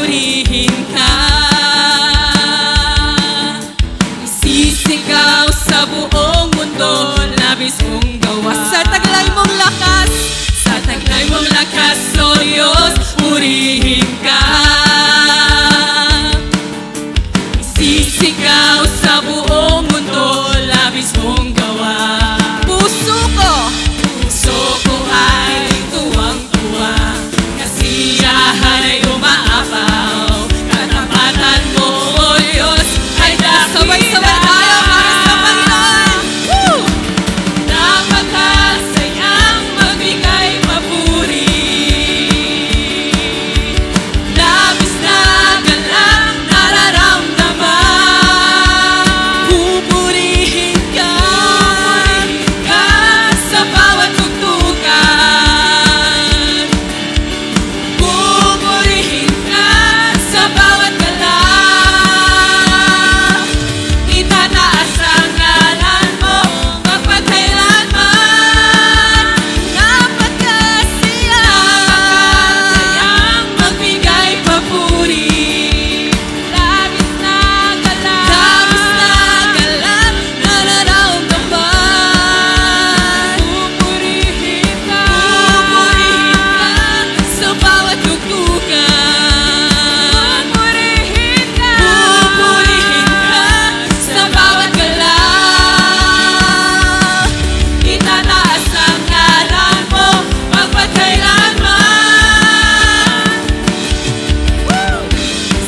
purihin ka. Isisigaw sa buong mundo, labis mong gawa. Sa taglay mong lakas, sa taglay mong lakas, O Diyos, purihin ka. Isisigaw sa buong mundo, labis mong gawa. Puso ko ay tuwang-tuwa, kasiyahan ay umaapaw. Katapatan mo, O Diyos, ay dakila. Sabay-sabay tayo para sa Panginoon. Napakasayang magbigay papuri. Labis na galang nararamdaman. Pupurihin ka sa bawat tugtugan. Pupurihin ka sa bawat galaw. Itataas ang ngalan mo magpagkailanman. Napakasayang magbigay papuri. Labis na galang nararamdaman. Pupurihin ka sa bawat tugtugan. Pupurihin ka sa bawat galaw. Itataas ang ngalan mo magpagkailanman.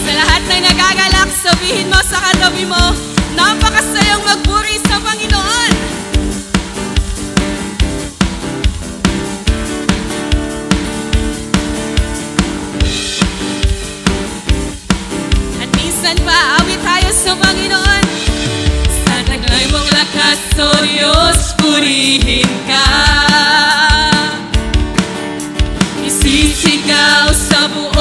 Sa lahat ng nagagalak, sabihin mo sa katabi mo, napakasayang magpuri sa Panginoon. At minsan pa, awit tayo sa Panginoon. Sa taglay mong lakas, O Diyos, purihin ka. Isisigaw sa buong